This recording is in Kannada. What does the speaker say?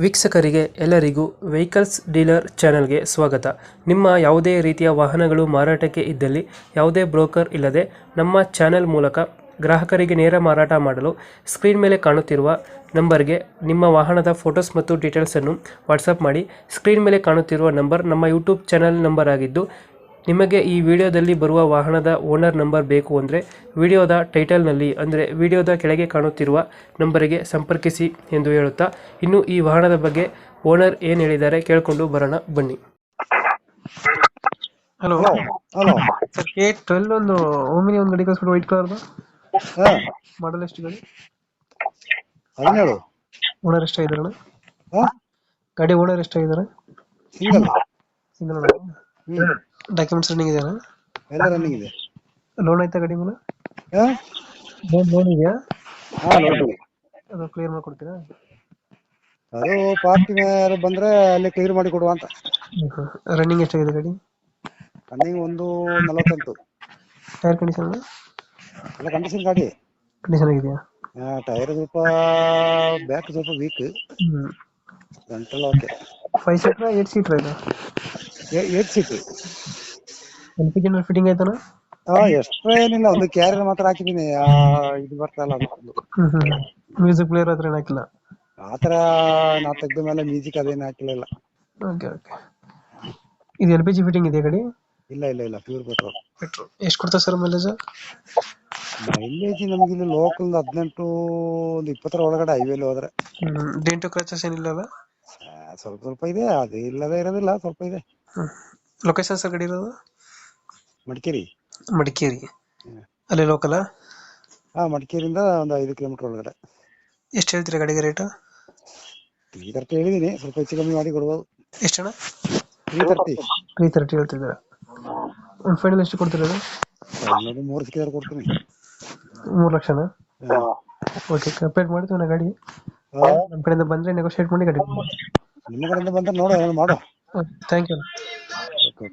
ವೀಕ್ಷಕರಿಗೆ ಎಲ್ಲರಿಗೂ ವೆಹಿಕಲ್ಸ್ ಡೀಲರ್ ಚಾನೆಲ್ಗೆ ಸ್ವಾಗತ. ನಿಮ್ಮ ಯಾವುದೇ ರೀತಿಯ ವಾಹನಗಳು ಮಾರಾಟಕ್ಕೆ ಇದ್ದಲ್ಲಿ ಯಾವುದೇ ಬ್ರೋಕರ್ ಇಲ್ಲದೆ ನಮ್ಮ ಚಾನೆಲ್ ಮೂಲಕ ಗ್ರಾಹಕರಿಗೆ ನೇರ ಮಾರಾಟ ಮಾಡಲು ಸ್ಕ್ರೀನ್ ಮೇಲೆ ಕಾಣುತ್ತಿರುವ ನಂಬರ್ಗೆ ನಿಮ್ಮ ವಾಹನದ ಫೋಟೋಸ್ ಮತ್ತು ಡೀಟೇಲ್ಸನ್ನು ವಾಟ್ಸಪ್ ಮಾಡಿ. ಸ್ಕ್ರೀನ್ ಮೇಲೆ ಕಾಣುತ್ತಿರುವ ನಂಬರ್ ನಮ್ಮ ಯೂಟ್ಯೂಬ್ ಚಾನೆಲ್ ನಂಬರ್ ಆಗಿದ್ದು, ನಿಮಗೆ ಈ ವಿಡಿಯೋದಲ್ಲಿ ಬರುವ ವಾಹನದ ಓನರ್ ನಂಬರ್ ಬೇಕು ಅಂದರೆ ವಿಡಿಯೋದ ಟೈಟಲ್ನಲ್ಲಿ ಅಂದರೆ ವಿಡಿಯೋದ ಕೆಳಗೆ ಕಾಣುತ್ತಿರುವ ನಂಬರಿಗೆ ಸಂಪರ್ಕಿಸಿ ಎಂದು ಹೇಳುತ್ತಾ, ಇನ್ನು ಈ ವಾಹನದ ಬಗ್ಗೆ ಓನರ್ ಏನು ಹೇಳಿದ್ದಾರೆ ಕೇಳಿಕೊಂಡು ಬರೋಣ ಬನ್ನಿ. Hello hello. ಸರ್, K12 ಒಂದು ಓಮಿನಿ ಒಂದು ಗಾಡಿ ಕಳಿಸ್ಬಿಟ್ಟು ವೈಟ್ ಕಲರ್ದು ಹಾ, ಮಾಡಲ್ ಎಷ್ಟು ಗಾಡಿ? 17. ಓನರ್ ಎಷ್ಟಾಗಿದ್ದಾರೆ? ಹಾ, ಗಾಡಿ ಓನರ್ ಎಷ್ಟಾಗಿದ್ದಾರೆ? ಸಿಂಗಲ್. ಸಿಂಗಲ್. ಹ್ಮ್, ಡಾಕ್ಯುಮೆಂಟ್ಸ್ ರನ್ನಿಂಗ್ ಇದೆಯಾ? ಎಲ್ಲ ರನ್ನಿಂಗ್ ಇದೆ. ಲೋನ್ ಆಯ್ತಾ ಗಾಡಿ ಮೇಲೆ? ಹಾ, ಲೋನ್ ಇದೆಯಾ? ಹಾ, ನೋಡಿ. ಅದು ಕ್ಲಿಯರ್ ಮಾಡ್ಕೊಡ್ತೀರಾ? ಅದು ಪಾರ್ಟಿ ಮೇಲೆ ಬಂದ್ರೆ ಅಲ್ಲಿ ಕ್ಲಿಯರ್ ಮಾಡಿ ಕೊಡುವ ಅಂತ. ರನ್ನಿಂಗ್ ಎಷ್ಟಾಗಿದೆ ಗಾಡಿ? ರನ್ನಿಂಗ್ 1:48. ಟೈರ್ ಕಂಡೀಷನ್ ಎಲ್ಲ ಕಂಡೀಷನ್ ಗಾಡಿ. ಕಂಡೀಷನ್ ಆಗಿದೆಯಾ? ಟೈರ್ ಸ್ವಲ್ಪ ಬ್ಯಾಕ್ ಸ್ವಲ್ಪ ವೀಕ್, ಹ್ಮ್. ಫ್ರಂಟಲ್ ಓಕೆ. 5 ಸೀಟರ್ 8 ಸೀಟರ್ ಇದು? 8 ಸೀಟ್. LPG ಫಿಟ್ಟಿಂಗ್ ಆಯ್ತಾನ? ಎಕ್ಸ್ಟ್ರಾ ಏನಿಲ್ಲ, ಒಂದು ಕ್ಯಾರಿಯರ್ ಮಾತ್ರ ಹಾಕಿದೀನಿ. ಇದು ಬರ್ತಲ್ಲ ಅದು. ಮ್ಯೂಸಿಕ್ ಪ್ಲೇಯರ್ ಹತ್ರ ಏನು ಹಾಕಿಲ್ಲ? ಆತರ ನಾ ತೆಗ್ದ ಮೇಲೆ ಮ್ಯೂಸಿಕ್ ಅದೇನು ಹಾಕಿಲ್ಲ. Okay okay. ಇದು LPG ಫಿಟ್ಟಿಂಗ್ ಇದೆ ಗಾಡಿ? ಇಲ್ಲ ಪ್ಯೂರ್ ಪೆಟ್ರೋಲ್. ಪೆಟ್ರೋಲ್ ಎಷ್ಟು ಕೊಡ್ತಾ ಸರ್ ಮೈಲೇಜ್? ಮೈಲೇಜ್ ನಮ್ಗೆ ಇಲ್ಲಿ ಲೋಕಲ್ 18 ಒಂದು 20 ಒಳಗಡೆ ಹೈವೇಲಿ ಹೋದ್ರೆ. ಡೆಂಟು ಕ್ರಚಸ್ ಏನಿಲ್ಲ ಅಲ್ಲ? ಸ್ವಲ್ಪ ಇದೆ, ಅದು ಇಲ್ಲದೆ ಇರೋದಿಲ್ಲ, ಸ್ವಲ್ಪ ಇದೆ. ಲೊಕೇಶನ್ ಸರ್ ಗಾಡಿ ಇರೋದು? ಮಡಿಕೇರಿ. ಮಡಿಕೇರಿ ಅಲ್ಲಿ ಲೋಕಲ್? ಮಡಿಕೇರಿಯಿಂದ ಒಂದು 5 ಕಿಲೋಮೀಟರ್ ಒಳಗಡೆ. ಎಷ್ಟು ಹೇಳ್ತೀರಾ ಗಾಡಿಗೆ ರೇಟ್? 330 ಹೇಳಿದೀನಿ, ಸ್ವಲ್ಪ ಹೆಚ್ಚು ಕಮ್ಮಿ ಮಾಡಿ ಕೊಡ್ಬೋದು. ಎಷ್ಟು ಅಣ್ಣ? 330. 330 ಹೇಳ್ತಿದ್ದೀರಾ? ಒಂದು ಫೈನಲ್ ಎಷ್ಟು ಕೊಡ್ತೀರಾ? 3 ಸಿಕ್ಕಿದ್ರೆ ಕೊಡ್ತೀನಿ. 3 ಲಕ್ಷನಾ? ಓಕೆ, ಕಂಪೇರ್ ಮಾಡ್ತೀವಿ ನಾ ಗಾಡಿ. ನಮ್ಮ ಕಡೆಯಿಂದ ಬಂದರೆ ನೆಗೋಷಿಯೇಟ್ ಮಾಡಿ ಗಾಡಿ. ನಿಮ್ಮ ಕಡೆಯಿಂದ ಬಂದ್ರೆ ನೋಡೋ, ಮಾಡೋ. Thank you. ಓಕೆ.